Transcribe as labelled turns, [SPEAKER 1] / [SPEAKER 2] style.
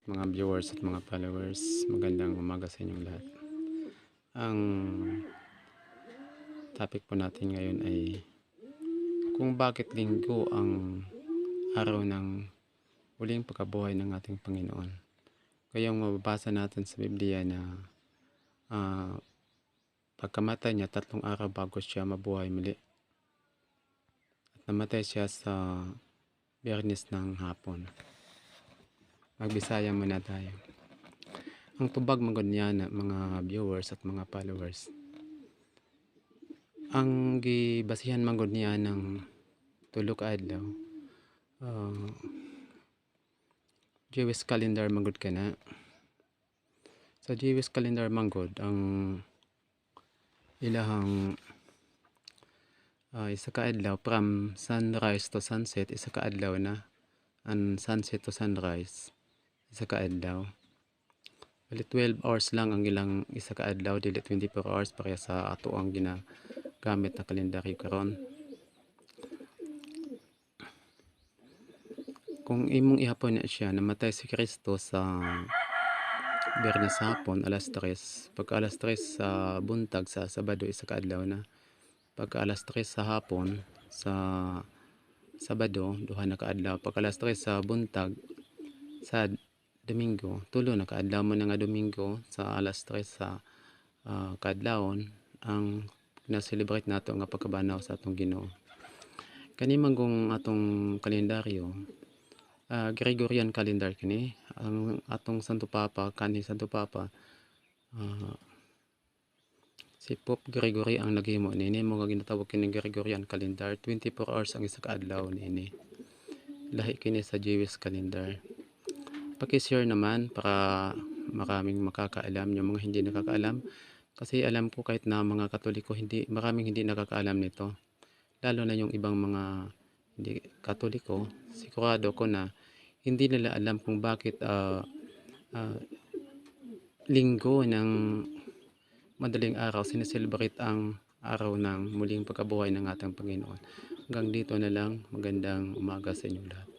[SPEAKER 1] mga viewers at mga followers, magandang umaga sa inyong lahat. Ang topic po natin ngayon ay kung bakit linggo ang araw ng huling pagkabuhay ng ating Panginoon. Kaya mababasa natin sa Biblia na pagkamatay niya 3 araw bago siya mabuhay muli. At namatay siya sa Biyernes ng hapon. Magbisaya muna tayo. Ang tubag magod niya na mga viewers at mga followers. Ang gibasihan magod niya ng tulo ka adlaw. Jewish calendar magod ka na. Sa Jewish calendar magod ang ilahang isa ka adlaw from sunrise to sunset, isa ka adlaw na. And sunset to sunrise, isa ka adlaw. Bali 12 hours lang ang ilang isa ka adlaw, dili 24 hours pareha sa ato ang ginagamit na kalendaryo karon. Kung imong ihapon na siya, namatay si Kristo sa Biyernes hapon alas 3. Pagka alas 3 sa buntag sa Sabado, isa ka adlaw na. Pagka alas 3 sa hapon sa Sabado, duha na ka adlaw. Pagka alas 3 sa buntag sa Domingo, tulo na ka adlaw mo na nga Domingo sa alas 3 sa kaadlawon ang na-celebrate nato nga pagkabanaw sa atong Ginoo. Kani manggong atong kalendaryo, Gregorian calendar kini. Ang atong Santo Papa, Santo Papa, si Pope Gregory ang naghimo nini, mo nga ginatawag kini Gregorian calendar. 24 hours ang isa ka adlaw nini. Lahi kini sa Jewish calendar. Paki-share naman para maraming makakaalam, yung mga hindi nakakaalam, kasi alam ko kahit na mga Katoliko maraming hindi nakakaalam nito, lalo na yung ibang mga hindi Katoliko. Sigurado ko na hindi nila alam kung bakit linggo ng madaling araw sineselebrate ang araw ng muling pagkabuhay ng ating Panginoon. Hanggang dito na lang, magandang umaga sa inyo lahat.